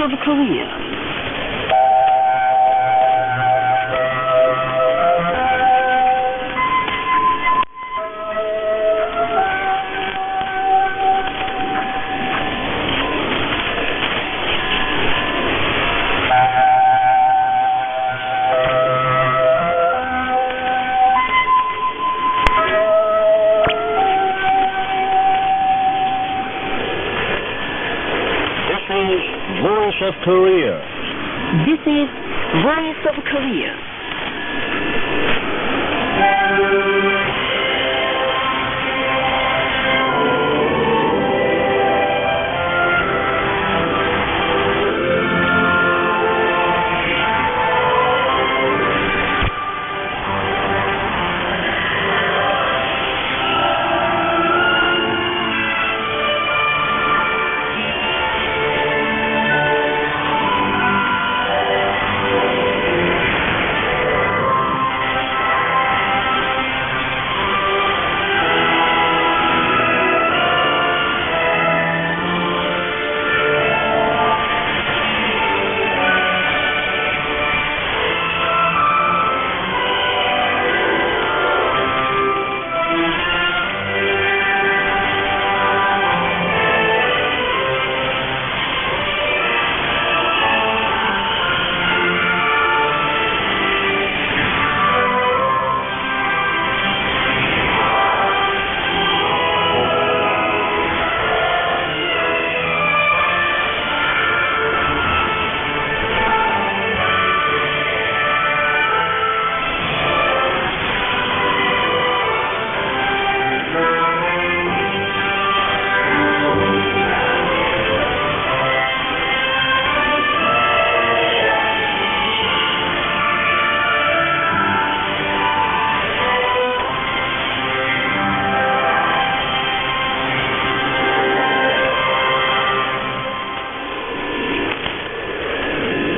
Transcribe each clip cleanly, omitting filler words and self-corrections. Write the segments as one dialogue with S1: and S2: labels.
S1: of Korea.
S2: Voice of Korea.
S1: This is Voice of Korea.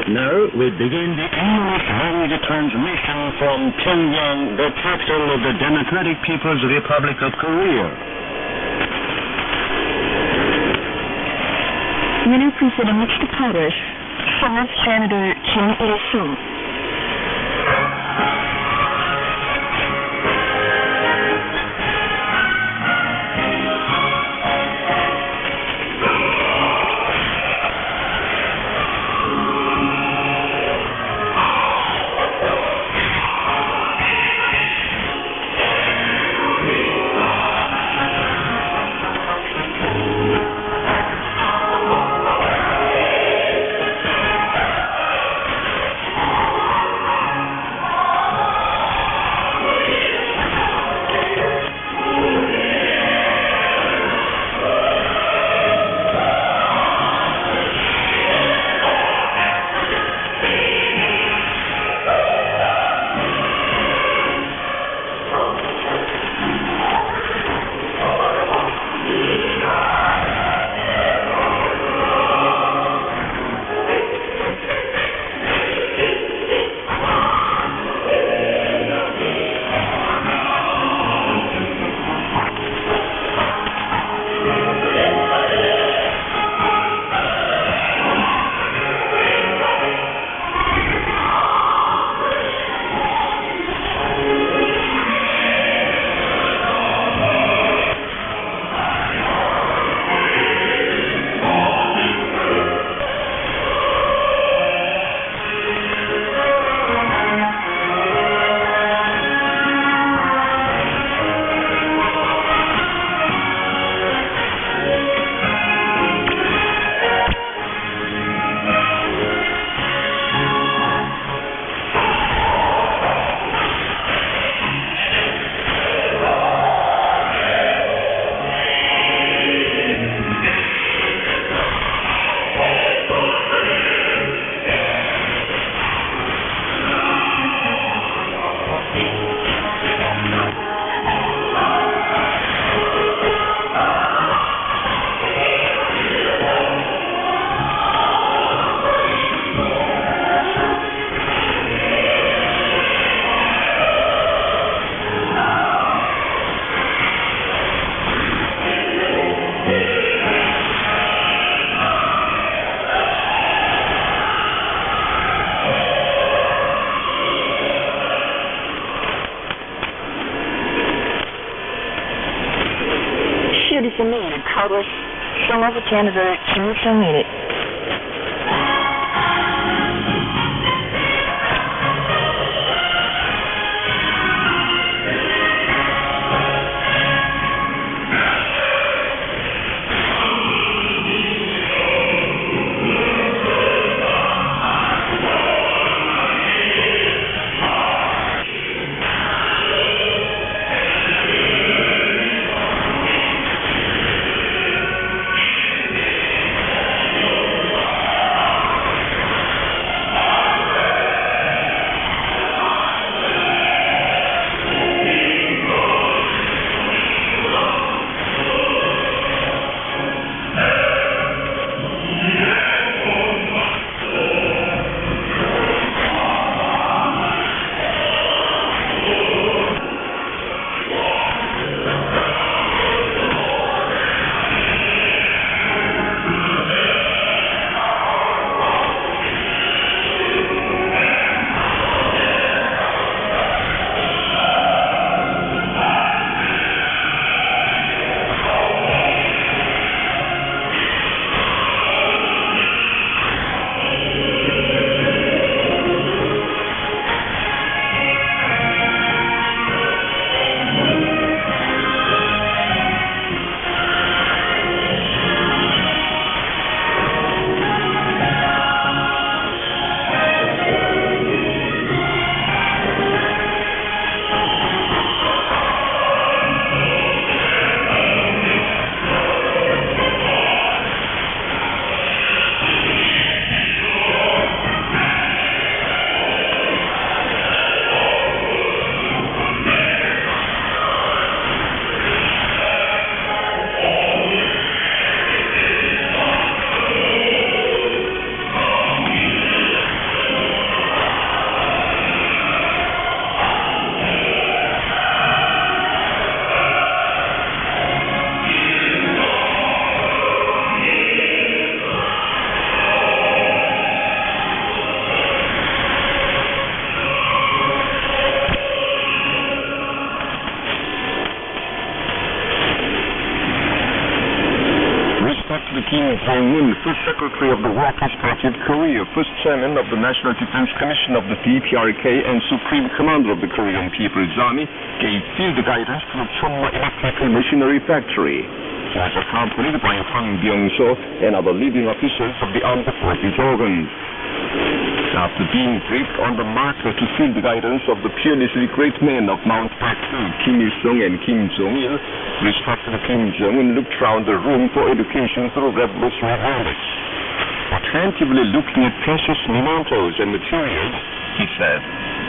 S2: Now we begin the English language transmission from Pyongyang, the capital of the Democratic People's Republic of Korea.
S1: Unit presented Mr. Parish, Fourth Senator Kim Il-sung. published, son of Janitor Kim Jong-il.
S2: Kim Jong-un, first Secretary of the Workers' Party of Korea, first Chairman of the National Defense Commission of the DPRK, and Supreme Commander of the Korean People's Army, gave field guidance to the Chunma Electrical Machinery Factory. He was accompanied by Hwang Byung-so and other leading officials of the armed forces organs. After being briefed on the marker to field guidance of the fearlessly great men of Mount Baekdu, Kim Il-sung and Kim Jong-il, respected Kim Jong-un looked round the room for education through revolutionary knowledge. Attentively looking at precious mementos and materials, he said,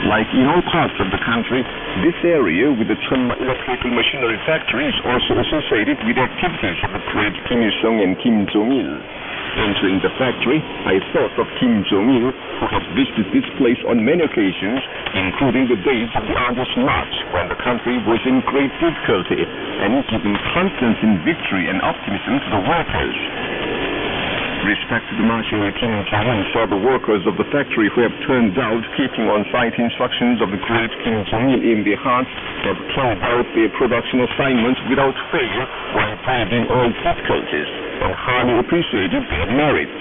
S2: like in all parts of the country, this area with the Chunma Electrical Machinery Factory is also associated with activities of the great Kim Il-sung and Kim Jong-il. Entering the factory, I thought of Kim Jong-il, who had visited this place on many occasions, including the days of the Arduous March, when the country was in great difficulty, and giving confidence in victory and optimism to the workers. Respected Marshal Kim Jong-un saw the workers of the factory who have turned out, keeping on-site instructions of the great Kim Jong-il in their hearts, have carried out their production assignments without failure while braving all difficulties, and highly appreciated their merits.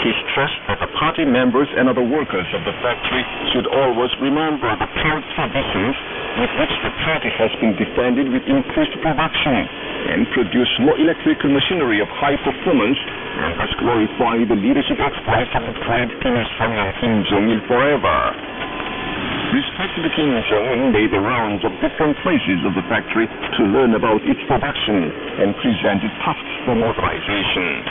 S2: He stressed that the party members and other workers of the factory should always remember the proud traditions with which the party has been defended with increased production, and produce more electrical machinery of high performance, and thus glorify the leadership exploits of the great Kim Il-sung and Kim Jong-il forever. Respected Kim Jong-un made the rounds of different places of the factory to learn about its production and presented tasks for modernization.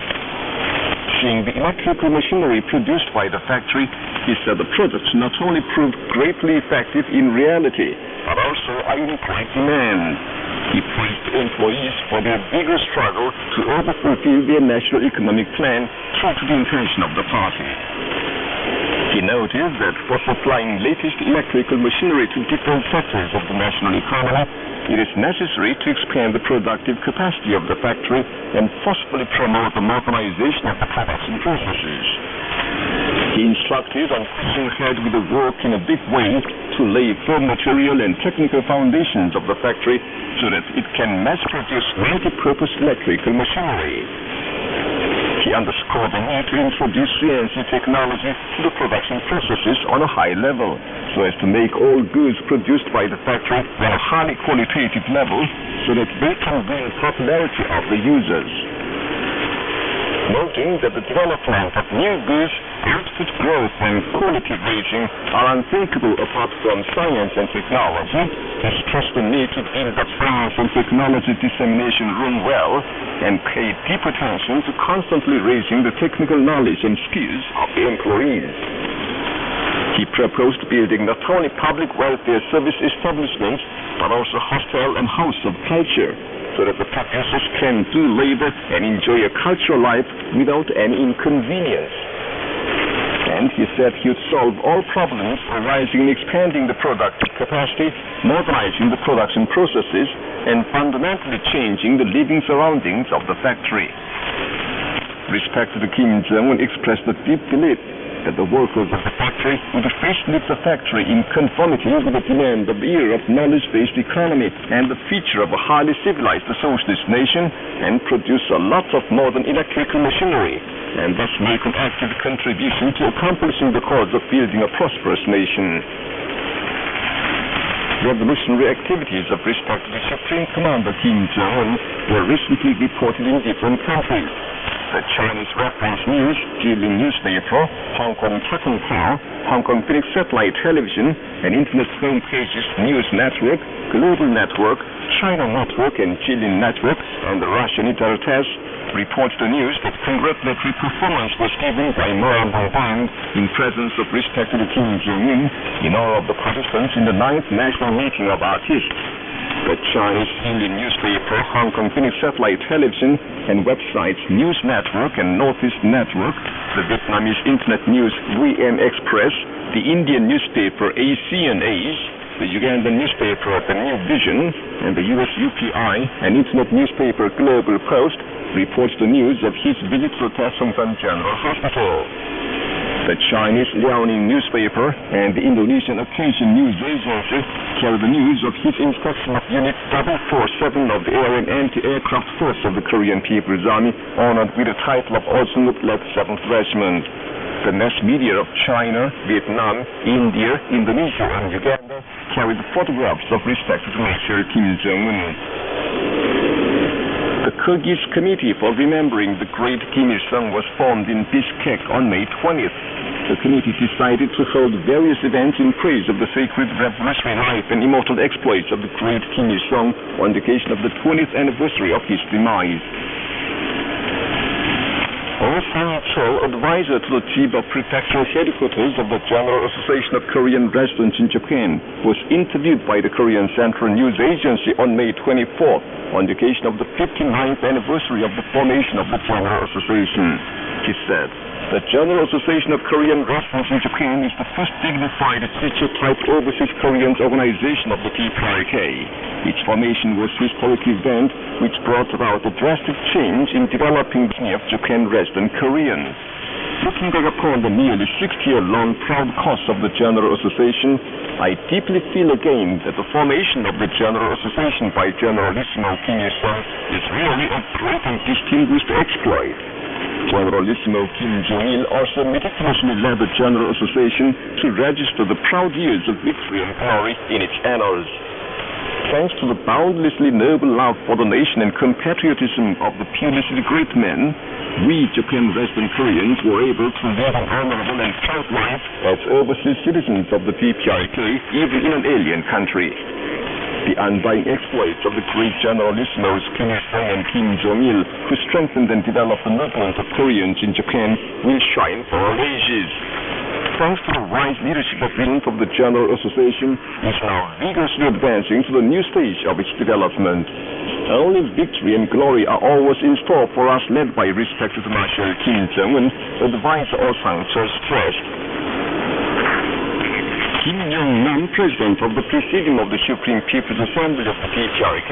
S2: Seeing the electrical machinery produced by the factory, he said the products not only proved greatly effective in reality, but also are in great demand. He praised the employees for their vigorous struggle to fulfill their national economic plan true to the intention of the party. He noted that for supplying latest electrical machinery to different sectors of the national economy, it is necessary to expand the productive capacity of the factory and forcefully promote the modernization of the production processes. He He instructed on pushing ahead with the work in a big way to lay firm material and technical foundations of the factory so that it can mass-produce multi-purpose electrical machinery. He underscored the need to introduce CNC technology to the production processes on a high level, so as to make all goods produced by the factory on a highly qualitative level, so that they can win popularity of the users. Noting that the development of new goods, output growth, and quality raising are unthinkable apart from science and technology, he stressed the need to build up science and technology dissemination room well, and pay deep attention to constantly raising the technical knowledge and skills of the employees. He proposed building not only public welfare service establishments, but also hostel and house of culture, so that the producers can do labor and enjoy a cultural life without any inconvenience. And he said he would solve all problems arising in expanding the productive capacity, modernizing the production processes, and fundamentally changing the living surroundings of the factory. Respected Kim Jong-un expressed a deep belief that the workers of the factory would facelift the factory in conformity with the demand of the era of knowledge-based economy and the feature of a highly civilized socialist nation, and produce a lot of modern electrical machinery, and thus make an active contribution to accomplishing the cause of building a prosperous nation. Revolutionary activities of respected Supreme Commander Kim Jong-un were recently reported in different countries. The Chinese reference news, Jilin newspaper, Hong Kong Takunghua, Hong Kong Phoenix satellite television, and internet home pages News Network, Global Network, China Network, and Jilin Network, and the Russian Internet reports the news that congratulatory performance was given by Moran Band in presence of respected Kim Jong-un in honor of the participants in the 9th National Meeting of Artists. The Chinese Indian newspaper, Hong Kong Phoenix satellite television, and websites News Network and Northeast Network, the Vietnamese internet news VM Express, the Indian newspaper ASEAN Age, the Ugandan newspaper The New Vision, and the US UPI and internet newspaper Global Post reports the news of his visit to Tasongsan General Hospital. The Chinese Liaoning newspaper and the Indonesian Occasion News Agency carry the news of his inspection of Unit 447 of the Air and Anti-Aircraft Force of the Korean People's Army, honored with the title of Olsung-led 7th Regiment. The mass media of China, Vietnam, India, Indonesia, and Uganda carry the photographs of respected Master Kim Jong-un. The Kyrgyz Committee for Remembering the Great Kim Il-sung was formed in Bishkek on May 20th. The committee decided to hold various events in praise of the sacred revolutionary life and immortal exploits of the great Kim Il-sung on the occasion of the 20th anniversary of his demise. Oh Sang-chul, advisor to the chief of prefectural headquarters of the General Association of Korean Residents in Japan, was interviewed by the Korean Central News Agency on May 24th on the occasion of the 59th anniversary of the formation of the General Association. He said, "The General Association of Korean Residents in Japan is the first dignified teacher-type overseas Koreans organization of the DPRK. Its formation was a historic event which brought about a drastic change in developing the of Japan resident Koreans. Looking back upon the nearly 60-year-long proud cause of the General Association, I deeply feel again that the formation of the General Association by Generalissimo Kim Il-sung is really a great and distinguished exploit. Generalissimo Kim Jong-il also meticulously led the General Association to register the proud years of victory and glory in its annals. Thanks to the boundlessly noble love for the nation and compatriotism of the fearlessly great men, we Japan resident Koreans were able to live an honorable and proud life as overseas citizens of the DPRK, even in an alien country. The undying exploits of the great Generalissimos Kim Il-sung and Kim Jong-il, who strengthened and developed the movement of Koreans in Japan, will shine for all ages. Thanks to the wise leadership of the General Association, is now vigorously advancing to the new stage of its development. Only victory and glory are always in store for us, led by respected Marshal Kim Jong-un, advisor Oh Sang-chul stressed. Kim Jong Nam, president of the Presidium of the Supreme People's Assembly of the DPRK,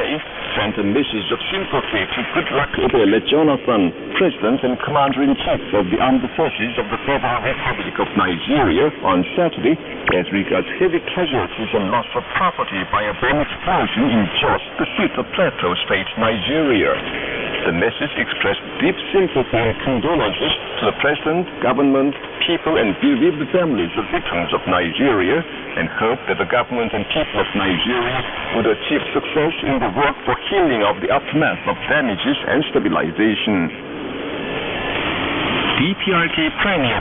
S2: sent a message of sympathy to Goodluck Ebele Jonathan, president and commander-in-chief of the armed forces of the Federal Republic of Nigeria, on Saturday, as regards heavy casualties and loss of property by a bomb explosion in Jos, the seat of Plateau State, Nigeria. The message expressed deep sympathy and condolences to the president, government, people, and bereaved families of victims of Nigeria, and hoped that the government and people of Nigeria would achieve success in the work for healing of the aftermath of damages and stabilization. DPRK Premier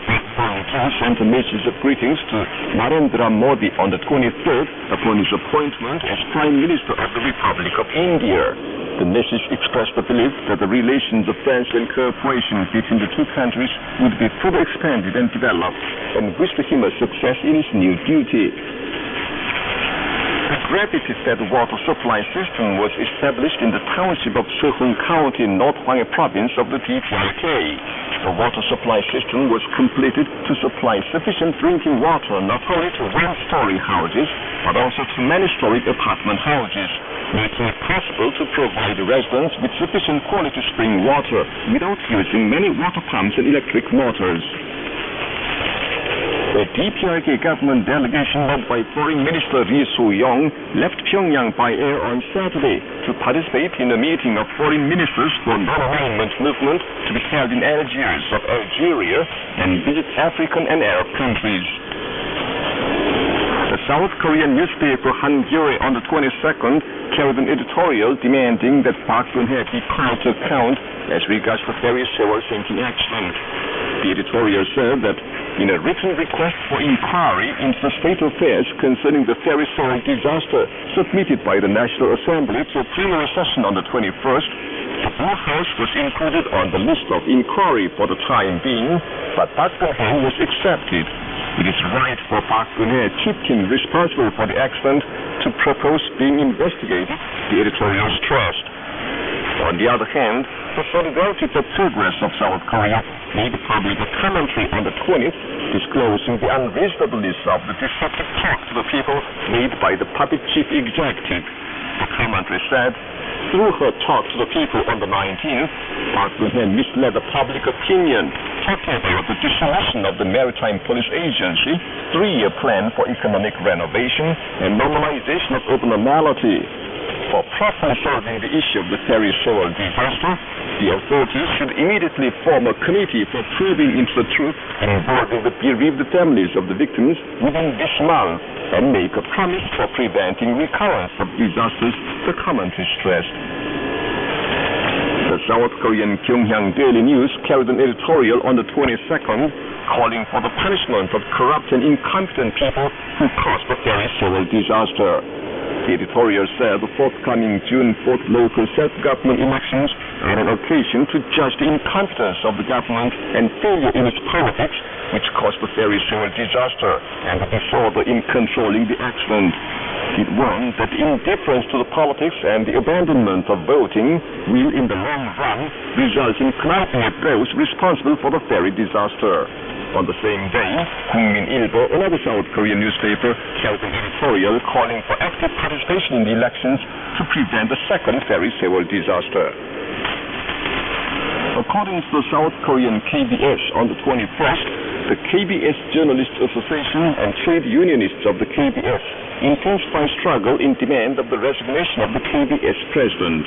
S2: sent a message of greetings to Narendra Modi on the 23rd upon his appointment as Prime Minister of the Republic of India. The message expressed the belief that the relations of friendship and cooperation between the two countries would be further expanded and developed, and wished him a success in his new duty. A gravity-fed water supply system was established in the township of Sohung County, North Hwanghae Province of the DPRK. The water supply system was completed to supply sufficient drinking water not only to one-story houses, but also to many-story apartment houses, making it possible to provide residents with sufficient quality spring water without using many water pumps and electric motors. The DPRK government delegation led by Foreign Minister Ri So-young left Pyongyang by air on Saturday to participate in a meeting of foreign ministers for non-alignment movement to be held in Algiers of Algeria and visit African and Arab countries. The South Korean newspaper Hankyoreh on the 22nd carried an editorial demanding that Park Geun-hye be called to account as regards the ferry Sewol sinking accident. The editorial said that in a written request for inquiry into the state affairs concerning the ferry Sewol disaster submitted by the National Assembly to a plenary session on the 21st, the Blue House was included on the list of inquiry for the time being, but Park Geun-hye was accepted. It is right for Park Geun-hye, chieftain responsible for the accident, to propose being investigated, the editorial stressed. On the other hand, the Solidarity for Progress of South Korea made public a commentary on the 20th disclosing the unreasonableness of the deceptive talk to the people made by the puppet chief executive. The commentary said, through her talk to the people on the 19th, Park Geun-hye misled the public opinion, talking about the dissolution of the Maritime Police Agency, 3-year plan for economic renovation, and normalization of urban normality. For properly solving the issue of the ferry Sewol disaster, the authorities should immediately form a committee for probing into the truth involving the bereaved families of the victims within this month, and make a promise for preventing recurrence of disasters, the commentary stressed. The South Korean Kyonghang Daily News carried an editorial on the 22nd calling for the punishment of corrupt and incompetent people who caused the ferry Sewol disaster. The editorial said the forthcoming June 4th local self-government elections are an occasion to judge the incompetence of the government and failure in its politics, which caused the ferry Sewol disaster and the disorder in controlling the accident. It warned that indifference to the politics and the abandonment of voting will, in the long run, result in conniving at those responsible for the ferry disaster. On the same day, Hungmin Ilbo, another South Korean newspaper, carried an editorial calling for active participation in the elections to prevent the second ferry Sewol disaster. According to the South Korean KBS on the 21st, the KBS Journalists Association and trade unionists of the KBS intensify struggle in demand of the resignation of the KBS president.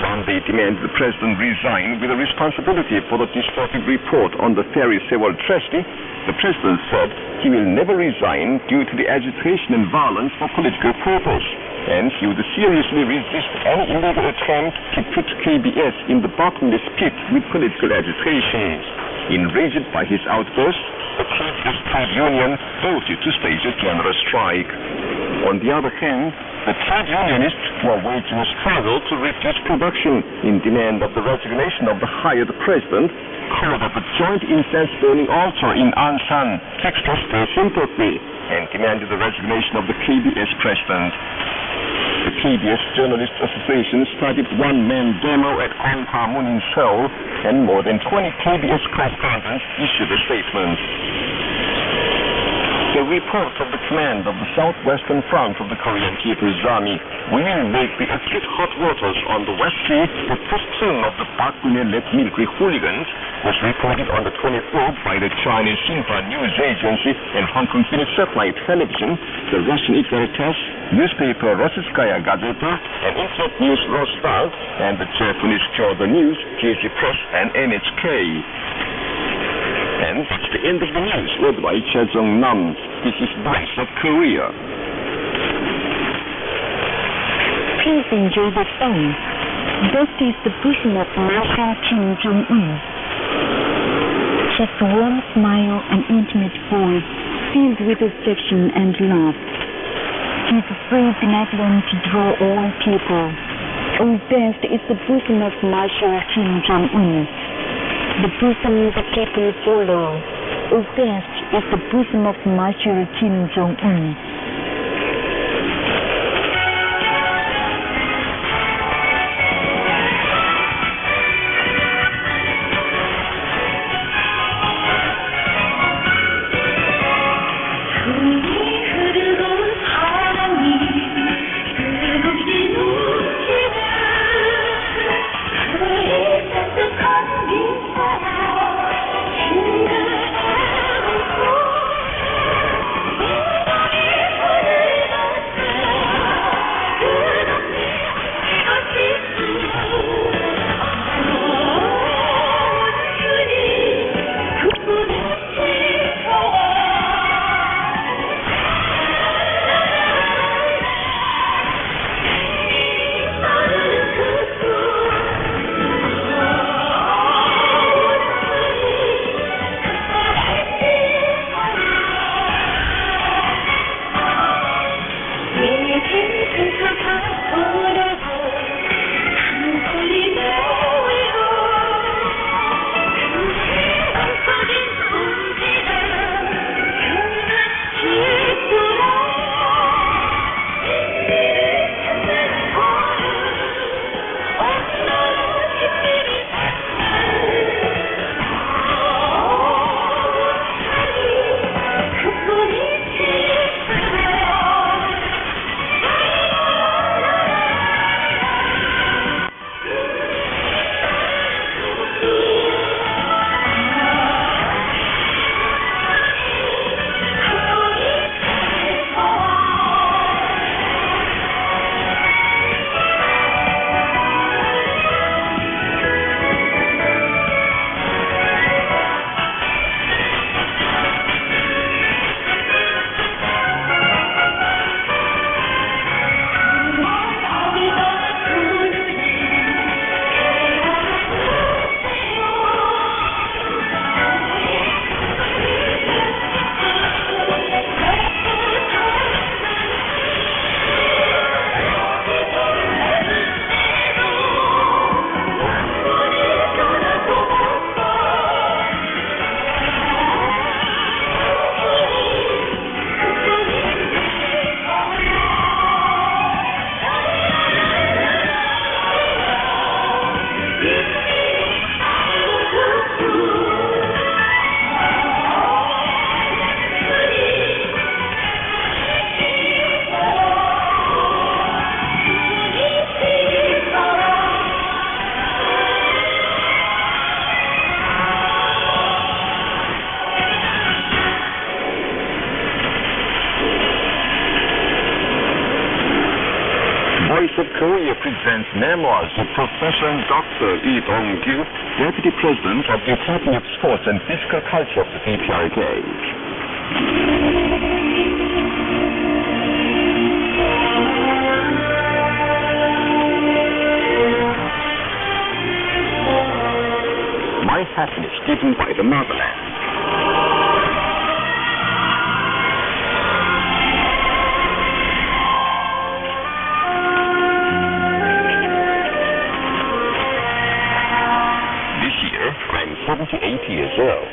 S2: When they demand the president resign with a responsibility for the distorted report on the ferry Sewol tragedy, the president said he will never resign due to the agitation and violence for political purpose, and he would seriously resist any illegal attempt to put KBS in the bottomless pit with political agitations. Enraged by his outburst, the KBS trade union voted to stage a general strike. On the other hand, the trade unionists were waging a struggle to reduce production in demand of the resignation of the hired president, called up a joint incense-burning altar in Ansan to express their sympathy, and demanded the resignation of the KBS president. The KBS Journalists Association started one-man demo at Gwanghwamun in Seoul, and more than 20 KBS correspondents issued a statement. The report of the command of the Southwestern Front of the Korean People's Army will make the acute hot waters on the West Sea. The first son of the Park Geun-hye-led military hooligans was reported on the 23rd by the Chinese Xinhua News Agency and Hong Kong Phillips Satellite Television, the Russian Ikartas, newspaper Rossiyskaya Gazeta, and internet news Rostal, and the Japanese Kyodo News, KG Press, and NHK. And that's the end of the news, read by Cha Jong-nam. This is Voice of Korea.
S1: Please enjoy the song. This is the bosom of Marshal Kim Jong-un. Just a warm smile and intimate voice, filled with affection and love. His free benevolence to draw all people. Oh, best is the bosom of Marshal Kim Jong-un. The bosom the people follow. Oh, best is the bosom of Marshal Kim Jong-un.
S2: Voice of Korea presents memoirs of Professor and Dr. Lee Dong-gyu, Deputy President of the Department of Sports and Physical Culture of the DPRK. My happiness given by the motherland. This year, I'm 78 years old.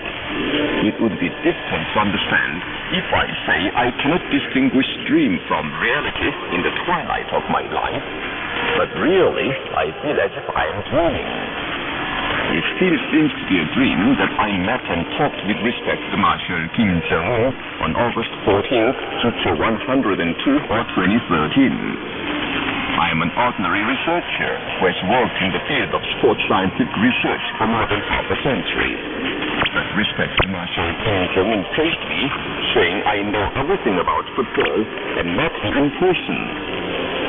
S2: It would be difficult to understand if I say I cannot distinguish dream from reality in the twilight of my life, but really, I feel as if I am dreaming. It still seems to be a dream that I met and talked with respect to Marshal Kim Jong-un on August 14th to 102 or 2013. I am an ordinary researcher who has worked in the field of sports scientific research for more than half a century. But respect to Marshal Kim Jong-un praised me, saying I know everything about football and met me in person.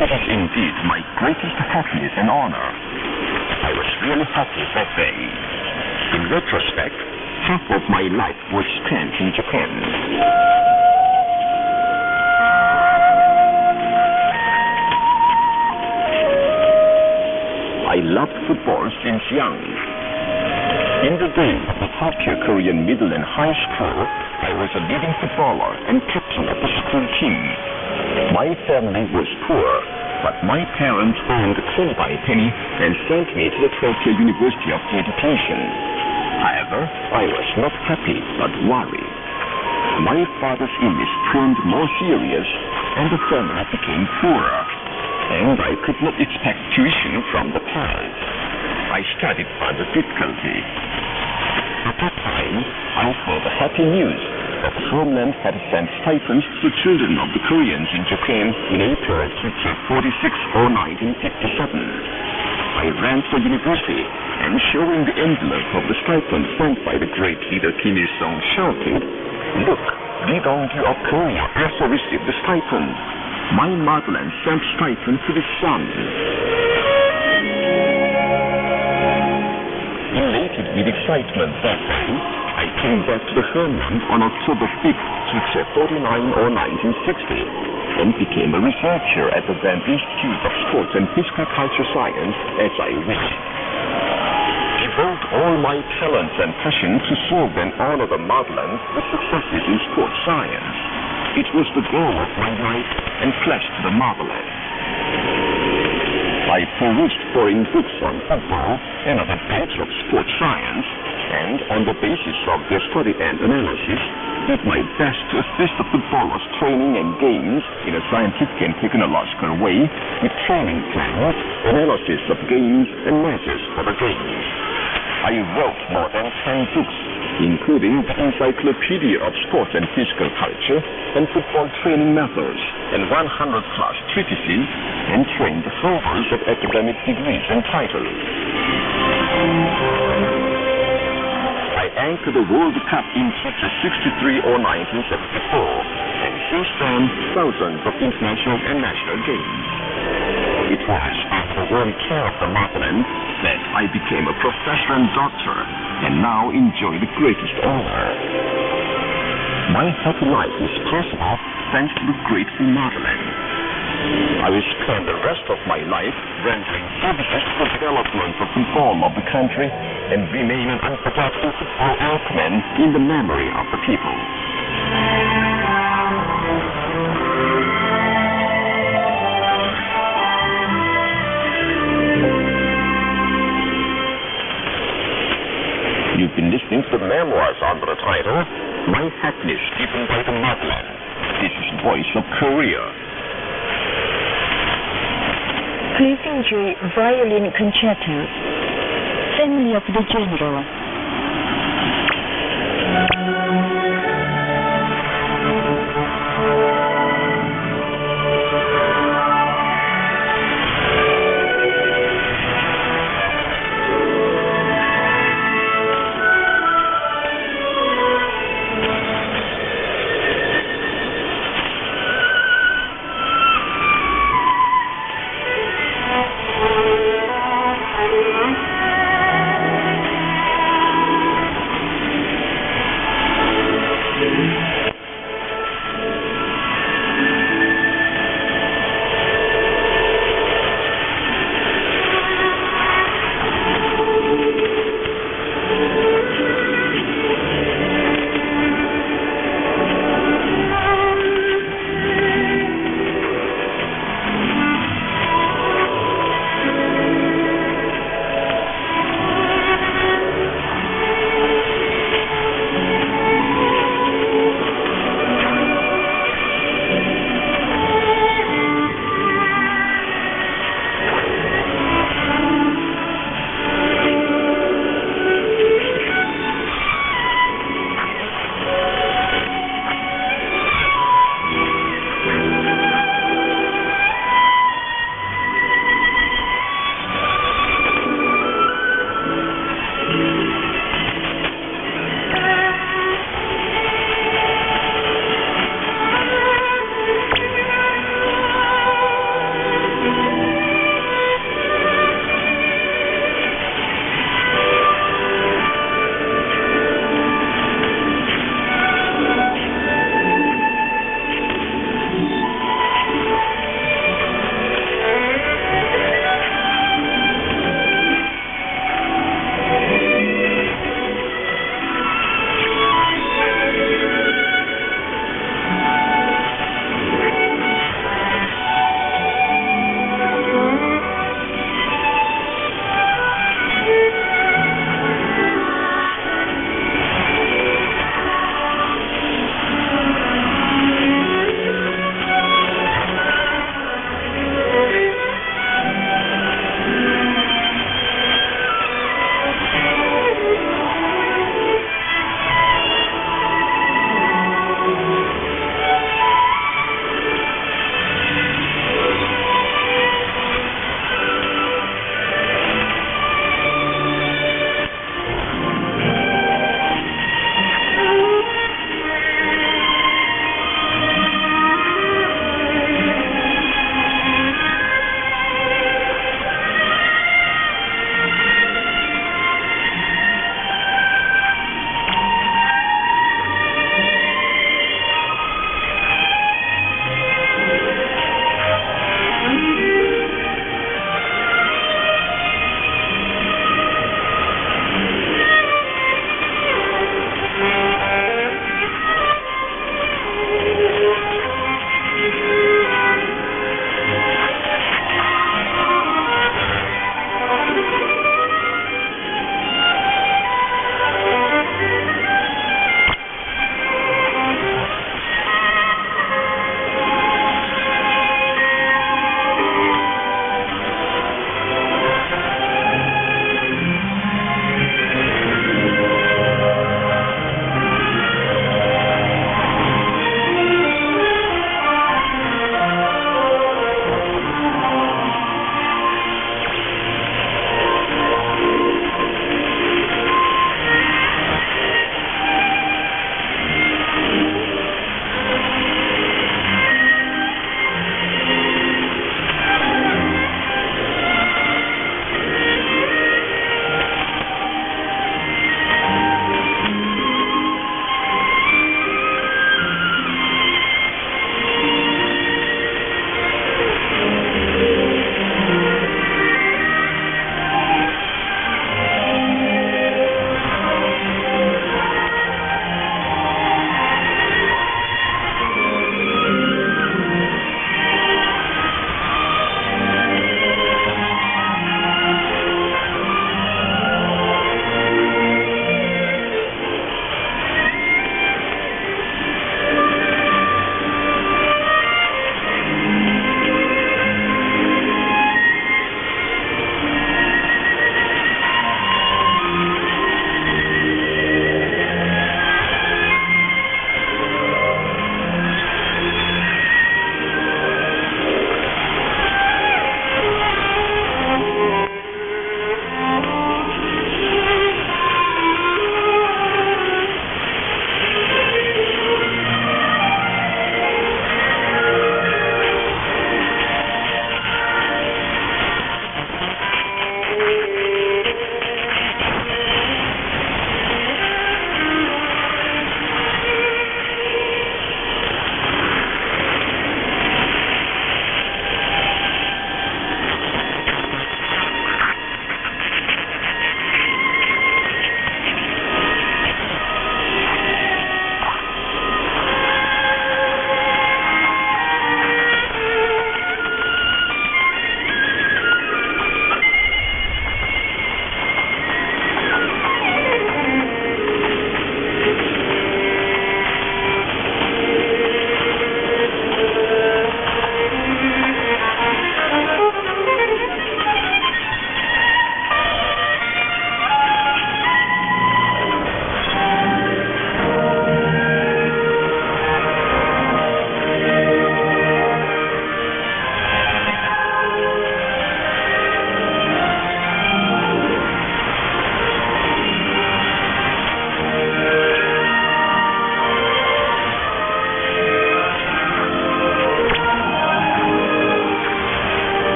S2: It is indeed my greatest happiness and honor. I was really happy that day. In retrospect, half of my life was spent in Japan. I loved football since young. In the days of the popular Korean middle and high school, I was a leading footballer and captain of the school team. My family was poor, but my parents owned a penny by penny and sent me to the Tokyo University of Education. However, I was not happy but worried. My father's illness turned more serious and the family became poorer, and I could not expect tuition from the parents. I studied under difficulty. At that time, I heard the happy news that the homeland had sent stipends to the children of the Koreans in Japan in April 1946 or 1957. I ran to the university and showing the envelope of the stipend sent by the great leader Kim Il-sung shouted, "Look, Leader of Korea also received the stipend. My motherland sent stipend to the son." Elated with excitement that day, I came back to the homeland on October 5th, 1949 or 1960, and became a researcher at the then Institute of Sports and Physical Culture Science as I wished. Devote all my talents and passion to serve and honor the motherland with successes in sports science. It was the goal of my life and pledge to the motherland. I perused foreign books on football and other fields of sports science, and on the basis of their study and analysis, did my best to assist the footballers' training and games in a scientific and technological way, with training plans, analysis of games, and matches for the games. I wrote more than 10 books, including the Encyclopedia of Sports and Physical Culture and Football Training Methods, and 100+ treatises, and trained the holders of academic degrees and titles. I anchored the World Cup in 1963 or 1974, and since then, thousands of international and national games. It was after warm care of the motherland that I became a professor and doctor, and now enjoy the greatest honor. My happy life is possible thanks to the grateful motherland. I will spend the rest of my life rendering services to the development of football of the country and remain an unforgettable football icon in the memory of the people. You've been listening to the memoirs under the title, My Happiness Given by the Motherland. This is Voice of Korea.
S1: Please enjoy Violin Concerto, Family of the General.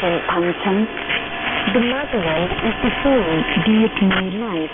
S1: in Pangchang. The motherland is the soul, dear to my life.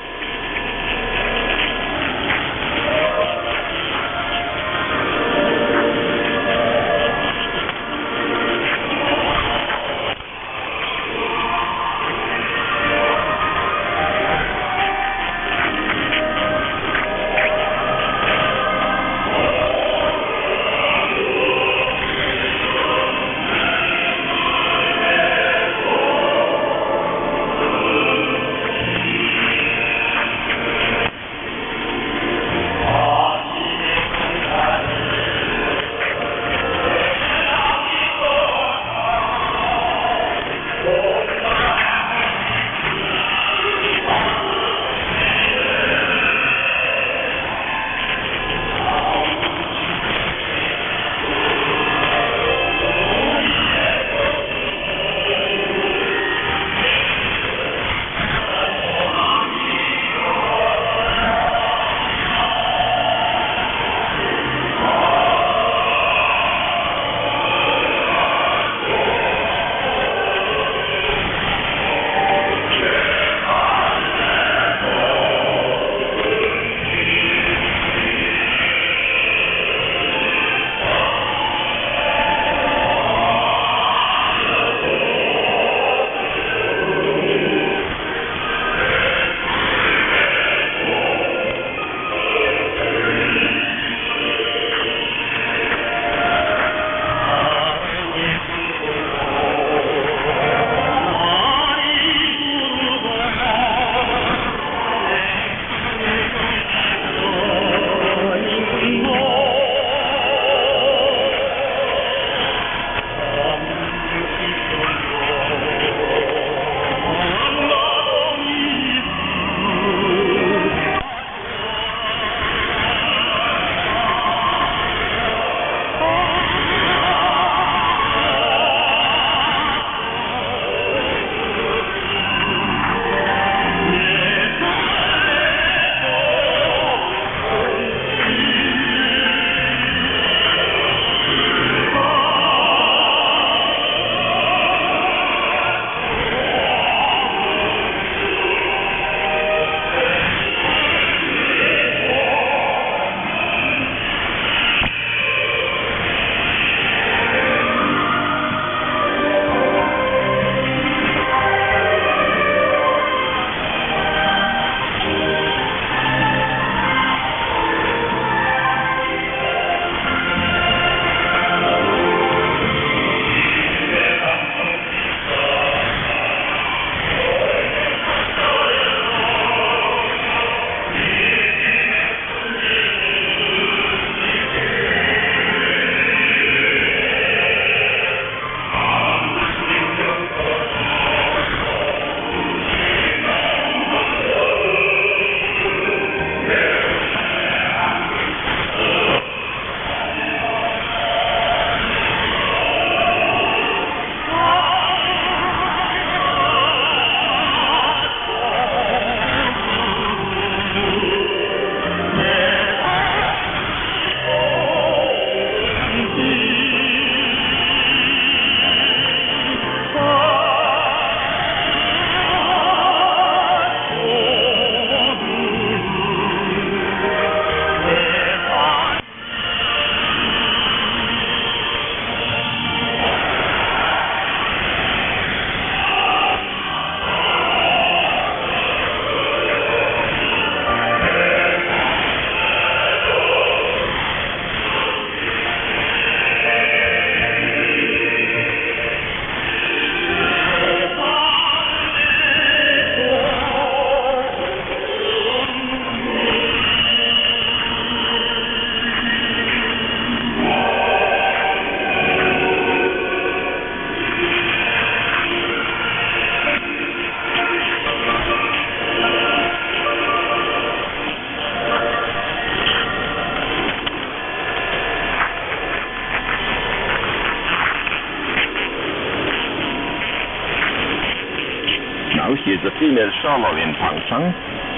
S2: Now here's a female solo in Pangchang.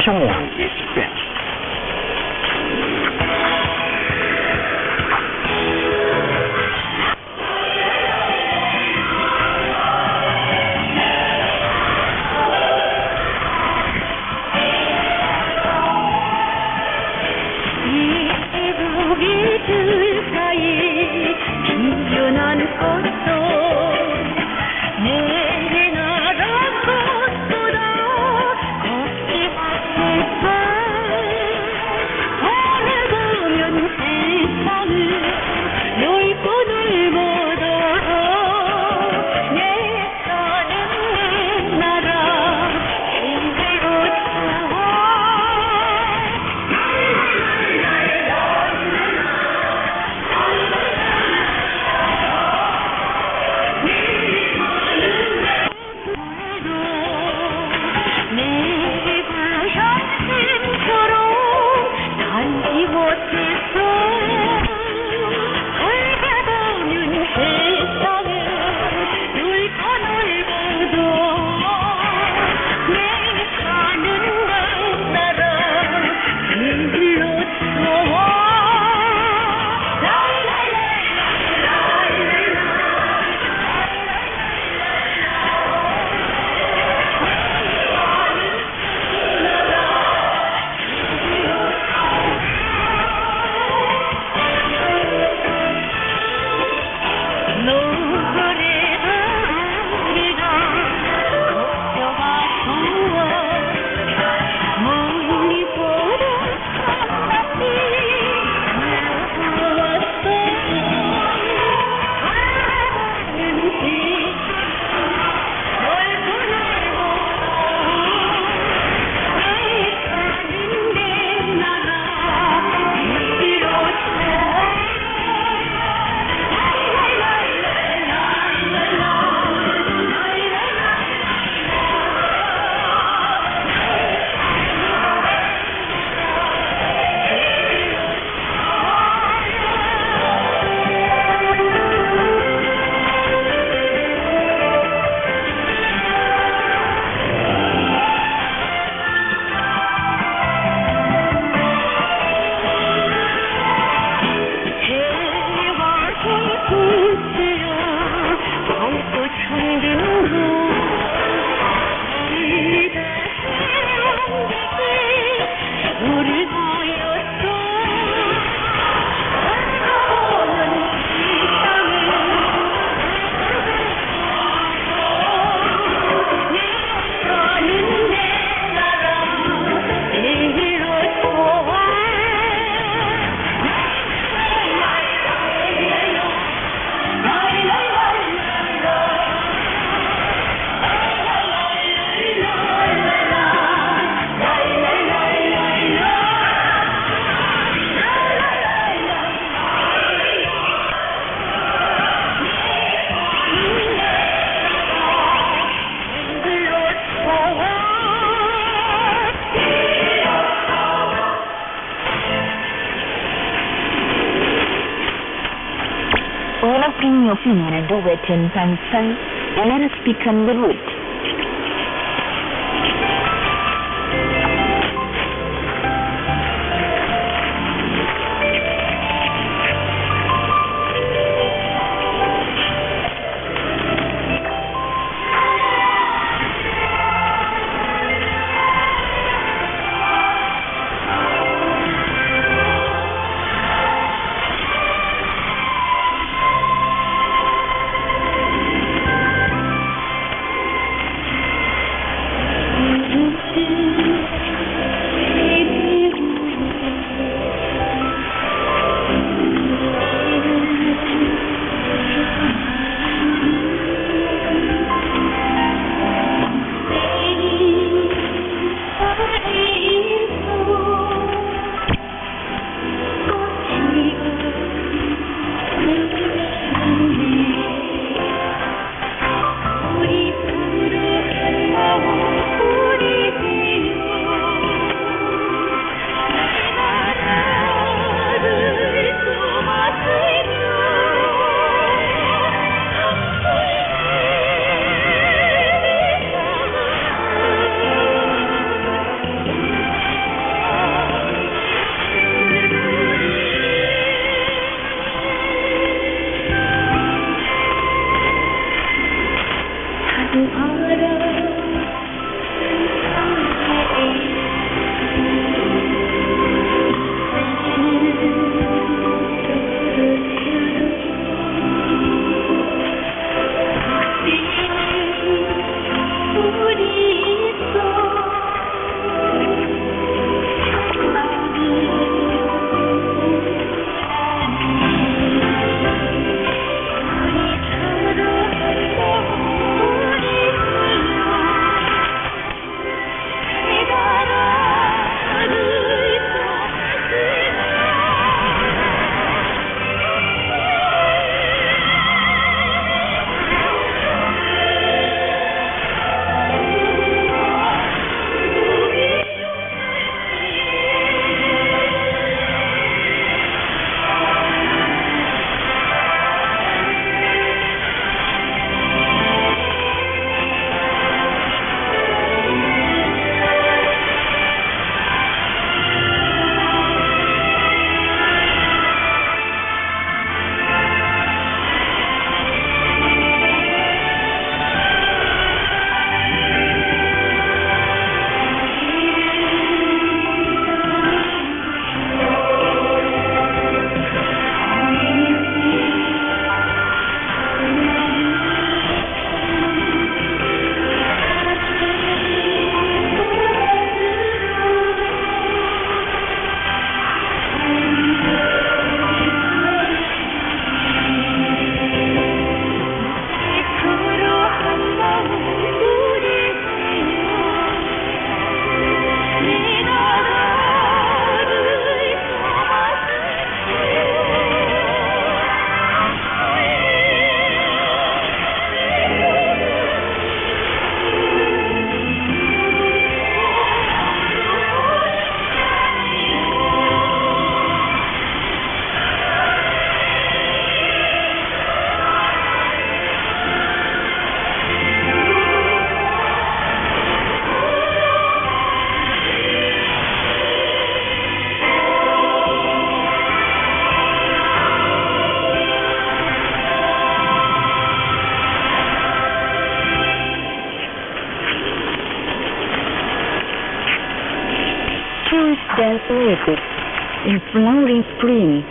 S2: Pyongyang is best.
S1: Bring your finger, do it in Fansan. Let us become the root. dance music in flowering spring.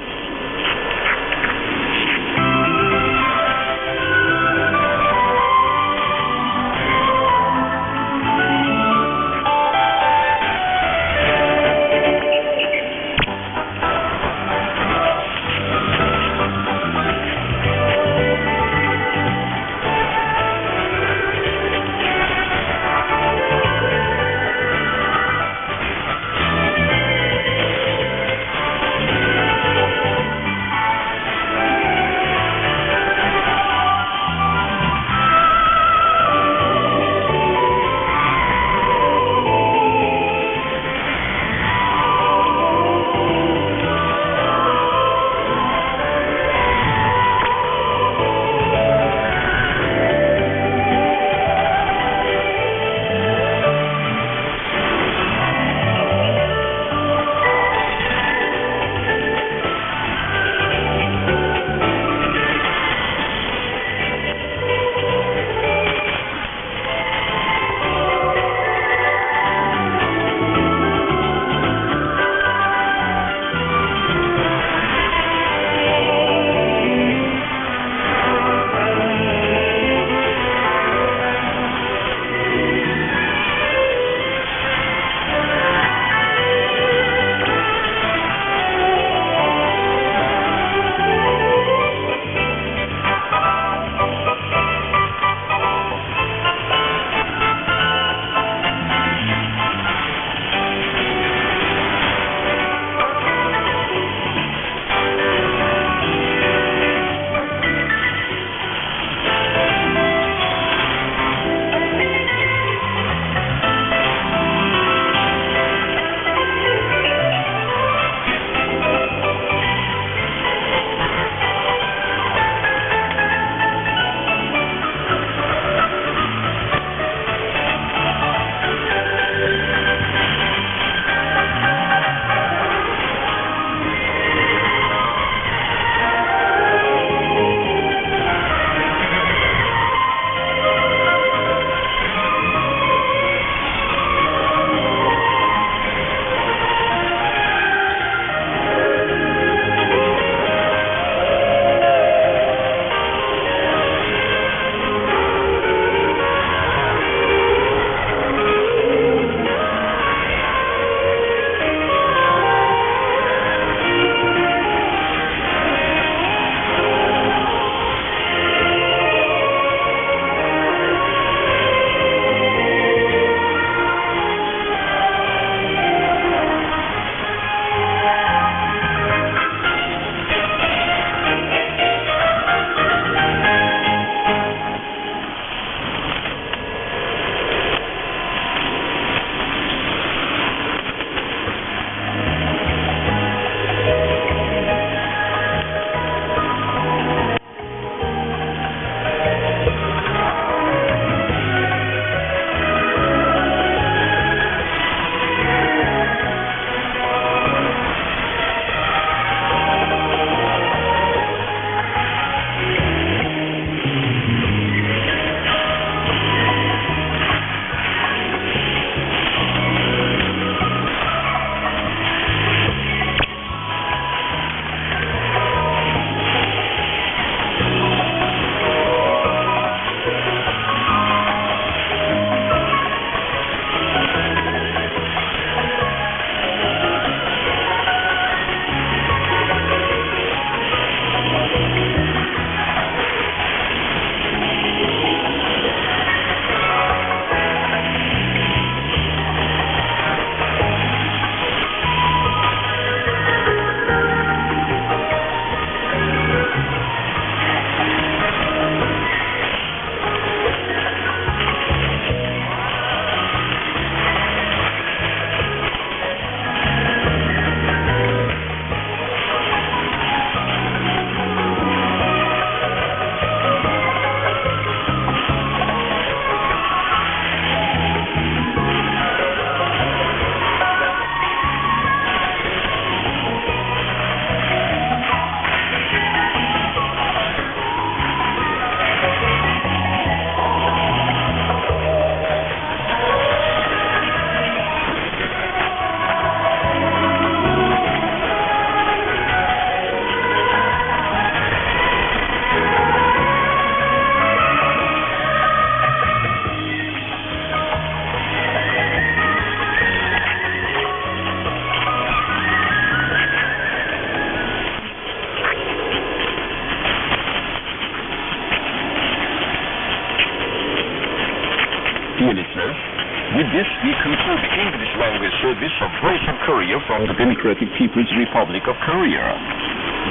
S2: with this, we conclude the English language service of Voice of Korea from the Democratic People's Republic of Korea.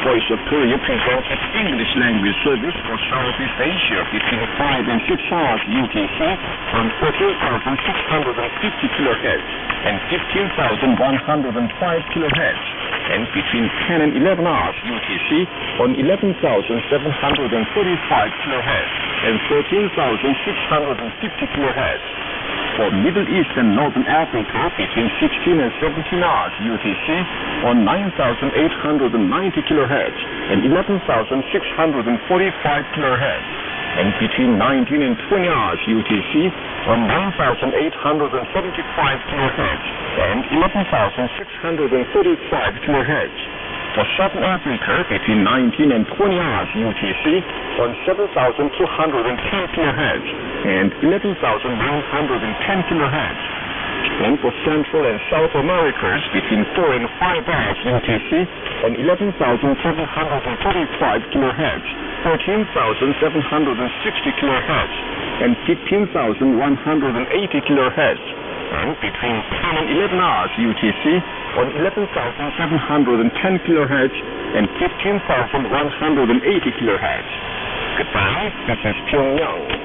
S2: Voice of Korea presents its English language service for Southeast Asia between 5 and 6 hours UTC on 14,650 kHz and 15,105 kHz, and between 10 and 11 hours UTC on 11,745 kHz and 13,650 kHz. For Middle East and Northern Africa between 16 and 17 hours UTC on 9,890 kHz and 11,645 kHz, and between 19 and 20 hours UTC on 1,875 kHz and 11,635 kHz. For Southern Africa between 19 and 20 hours UTC on 7,210 kHz and 11,910 kHz. And for Central and South Americas between 4 and 5 hours UTC on 11,735 kHz, 13,760 kHz, and 15,180 kHz. And between 10 and 11 hours UTC on 11,710 kHz and 15,180 kHz. Goodbye, this is Pyongyang.